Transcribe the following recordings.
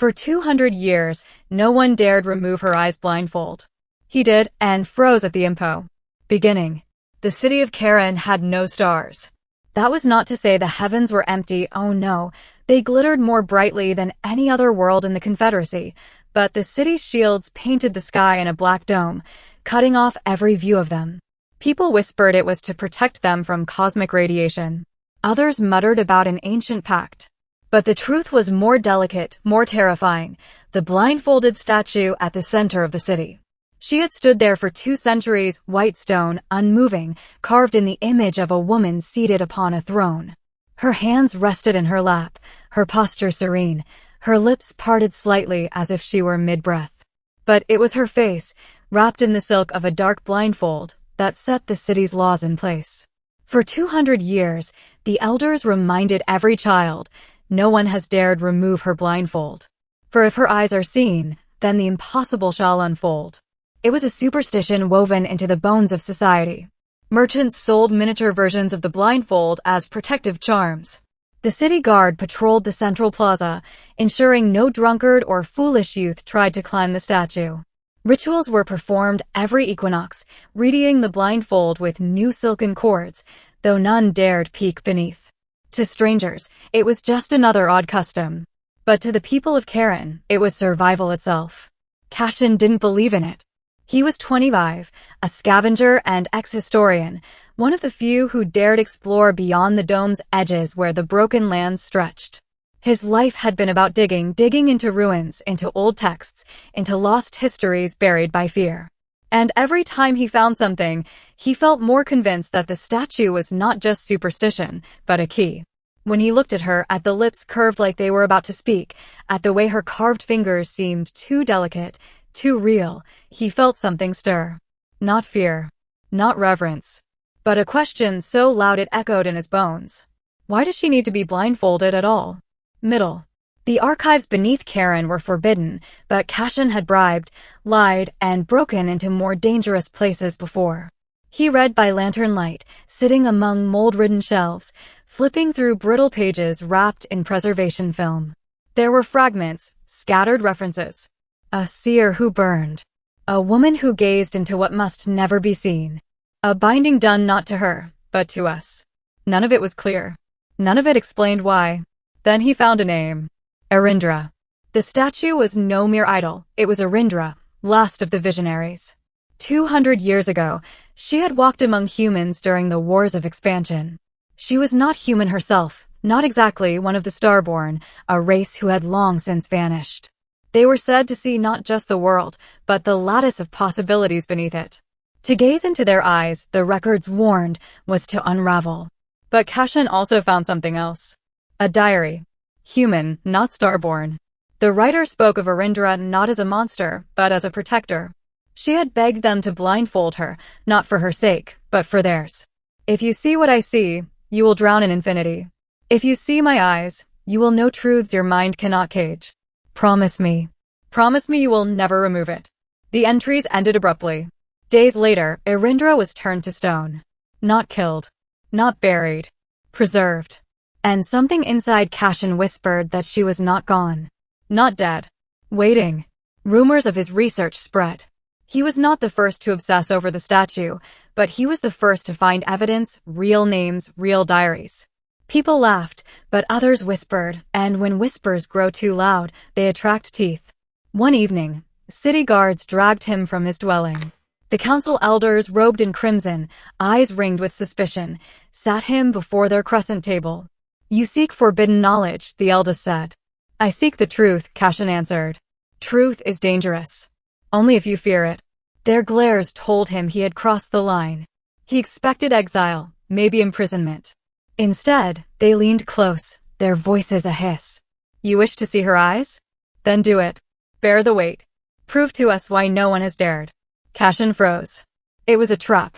For 200 years, no one dared remove her eyes blindfold. He did, and froze at the impo. Beginning. The city of Karen had no stars. That was not to say the heavens were empty, oh no, they glittered more brightly than any other world in the Confederacy, but the city's shields painted the sky in a black dome, cutting off every view of them. People whispered it was to protect them from cosmic radiation. Others muttered about an ancient pact. But the truth was more delicate, more terrifying, the blindfolded statue at the center of the city. She had stood there for 2 centuries, white stone, unmoving, carved in the image of a woman seated upon a throne. Her hands rested in her lap, her posture serene, her lips parted slightly as if she were mid-breath. But it was her face, wrapped in the silk of a dark blindfold, that set the city's laws in place. For 200 years, the elders reminded every child, no one has dared remove her blindfold. For if her eyes are seen, then the impossible shall unfold. It was a superstition woven into the bones of society. Merchants sold miniature versions of the blindfold as protective charms. The city guard patrolled the central plaza, ensuring no drunkard or foolish youth tried to climb the statue. Rituals were performed every equinox, readying the blindfold with new silken cords, though none dared peek beneath. To strangers, it was just another odd custom. But to the people of Karen, it was survival itself. Cashin didn't believe in it. He was 25, a scavenger and ex-historian, one of the few who dared explore beyond the dome's edges where the broken lands stretched. His life had been about digging into ruins, into old texts, into lost histories buried by fear. And every time he found something, he felt more convinced that the statue was not just superstition, but a key. When he looked at her, at the lips curved like they were about to speak, at the way her carved fingers seemed too delicate, too real, he felt something stir. Not fear, not reverence, but a question so loud it echoed in his bones. Why does she need to be blindfolded at all? Middle. The archives beneath Karen were forbidden, but Cashin had bribed, lied, and broken into more dangerous places before. He read by lantern light, sitting among mold-ridden shelves, flipping through brittle pages wrapped in preservation film. There were fragments, scattered references. A seer who burned. A woman who gazed into what must never be seen. A binding done not to her, but to us. None of it was clear. None of it explained why. Then he found a name. Arindra. The statue was no mere idol, it was Arindra, last of the visionaries. 200 years ago, she had walked among humans during the Wars of Expansion. She was not human herself, not exactly one of the Starborn, a race who had long since vanished. They were said to see not just the world, but the lattice of possibilities beneath it. To gaze into their eyes, the records warned, was to unravel. But Cashin also found something else. A diary. Human, not Starborn. The writer spoke of Arindra not as a monster, but as a protector. She had begged them to blindfold her, not for her sake, but for theirs. If you see what I see, you will drown in infinity. If you see my eyes, you will know truths your mind cannot cage. Promise me. Promise me you will never remove it. The entries ended abruptly. Days later, Arindra was turned to stone. Not killed. Not buried. Preserved. And something inside Cashin whispered that she was not gone. Not dead. Waiting. Rumors of his research spread. He was not the first to obsess over the statue, but he was the first to find evidence, real names, real diaries. People laughed, but others whispered, and when whispers grow too loud, they attract teeth. One evening, city guards dragged him from his dwelling. The council elders, robed in crimson, eyes ringed with suspicion, sat him before their crescent table. You seek forbidden knowledge, the eldest said. I seek the truth, Cashin answered. Truth is dangerous. Only if you fear it. Their glares told him he had crossed the line. He expected exile, maybe imprisonment. Instead, they leaned close, their voices a hiss. You wish to see her eyes? Then do it. Bear the weight. Prove to us why no one has dared. Cashin froze. It was a trap.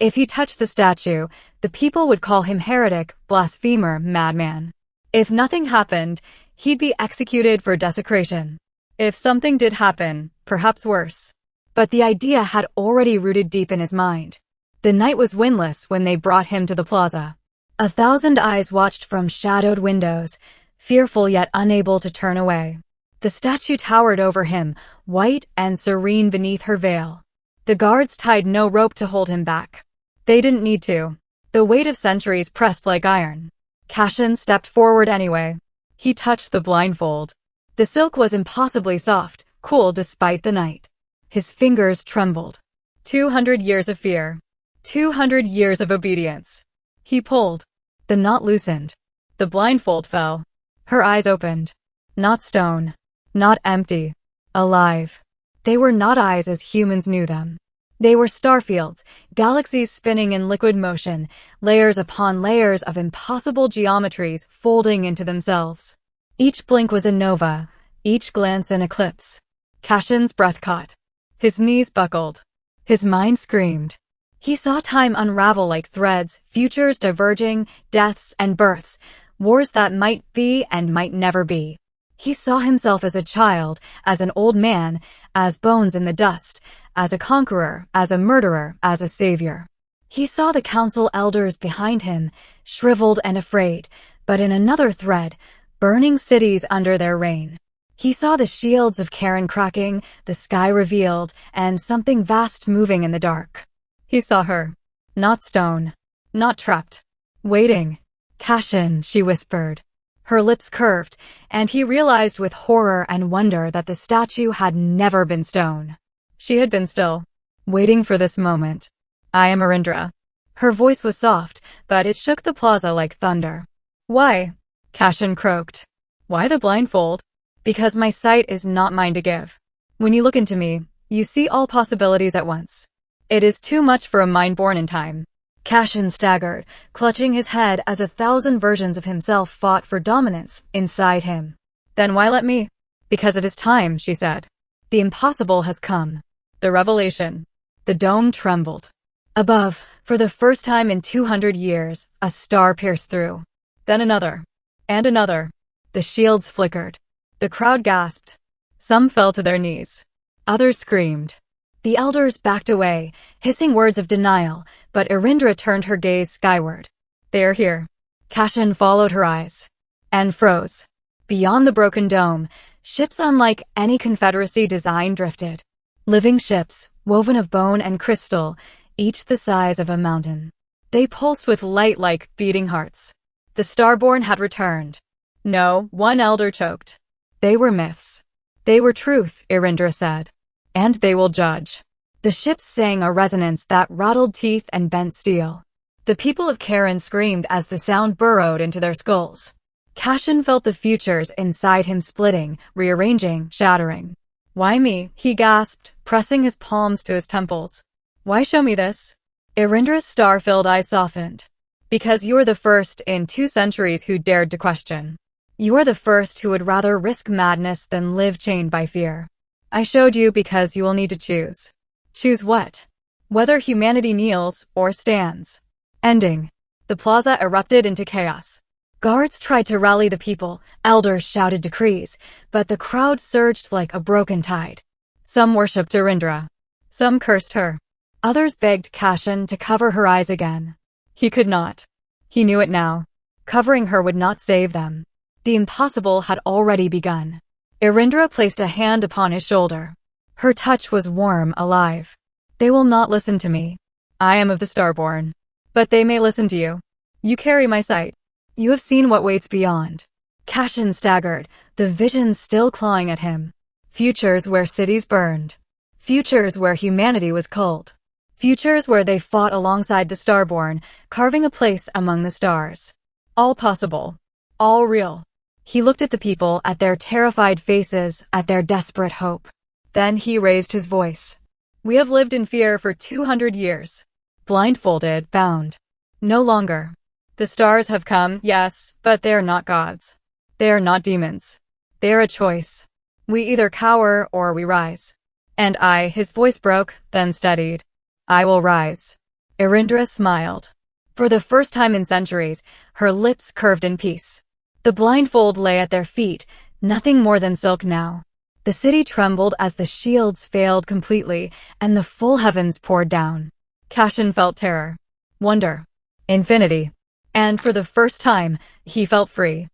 If he touched the statue, the people would call him heretic, blasphemer, madman. If nothing happened, he'd be executed for desecration. If something did happen, perhaps worse. But the idea had already rooted deep in his mind. The night was windless when they brought him to the plaza. 1,000 eyes watched from shadowed windows, fearful yet unable to turn away. The statue towered over him, white and serene beneath her veil. The guards tied no rope to hold him back. They didn't need to. The weight of centuries pressed like iron. Cassian stepped forward anyway. He touched the blindfold. The silk was impossibly soft, cool despite the night. His fingers trembled. 200 years of fear. 200 years of obedience. He pulled. The knot loosened. The blindfold fell. Her eyes opened. Not stone. Not empty. Alive. They were not eyes as humans knew them. They were starfields, galaxies spinning in liquid motion, layers upon layers of impossible geometries folding into themselves. Each blink was a nova, each glance an eclipse. Cassian's breath caught. His knees buckled. His mind screamed. He saw time unravel like threads, futures diverging, deaths and births, wars that might be and might never be. He saw himself as a child, as an old man, as bones in the dust, as a conqueror, as a murderer, as a savior. He saw the council elders behind him, shriveled and afraid, but in another thread, burning cities under their reign. He saw the shields of Karen cracking, the sky revealed, and something vast moving in the dark. He saw her. Not stone. Not trapped. Waiting. Cassian, she whispered. Her lips curved, and he realized with horror and wonder that the statue had never been stone. She had been still, waiting for this moment. I am Arindra. Her voice was soft, but it shook the plaza like thunder. Why? Cassian croaked. Why the blindfold? Because my sight is not mine to give. When you look into me, you see all possibilities at once. It is too much for a mind born in time. Cassian staggered, clutching his head as 1,000 versions of himself fought for dominance inside him. Then why let me? Because it is time, she said. The impossible has come. The revelation. The dome trembled. Above, for the first time in 200 years, a star pierced through. Then another. And another. The shields flickered. The crowd gasped. Some fell to their knees. Others screamed. The elders backed away, hissing words of denial, but Arindra turned her gaze skyward. They are here. Cassian followed her eyes. And froze. Beyond the broken dome, ships unlike any Confederacy design drifted. Living ships, woven of bone and crystal, each the size of a mountain. They pulsed with light like beating hearts. The Starborn had returned. No, one elder choked. They were myths. They were truth, Arindra said. And they will judge. The ships sang a resonance that rattled teeth and bent steel. The people of Karen screamed as the sound burrowed into their skulls. Cassian felt the futures inside him splitting, rearranging, shattering. Why me? He gasped, pressing his palms to his temples. Why show me this? Arindra's star-filled eyes softened. Because you are the first in 2 centuries who dared to question. You are the first who would rather risk madness than live chained by fear. I showed you because you will need to choose. Choose what? Whether humanity kneels or stands. Ending. The plaza erupted into chaos. Guards tried to rally the people, elders shouted decrees, but the crowd surged like a broken tide. Some worshipped Arindra. Some cursed her. Others begged Cassian to cover her eyes again. He could not. He knew it now. Covering her would not save them. The impossible had already begun. Arindra placed a hand upon his shoulder. Her touch was warm, alive. They will not listen to me. I am of the Starborn. But they may listen to you. You carry my sight. You have seen what waits beyond. Cassian staggered, the visions still clawing at him. Futures where cities burned. Futures where humanity was culled. Futures where they fought alongside the Starborn, carving a place among the stars. All possible. All real. He looked at the people, at their terrified faces, at their desperate hope. Then he raised his voice. We have lived in fear for 200 years. Blindfolded, bound. No longer. The stars have come, yes, but they are not gods. They are not demons. They are a choice. We either cower or we rise. And I, his voice broke, then steadied. I will rise. Arindra smiled. For the first time in centuries, her lips curved in peace. The blindfold lay at their feet, nothing more than silk now. The city trembled as the shields failed completely, and the full heavens poured down. Cassian felt terror, wonder, infinity. And for the first time, he felt free.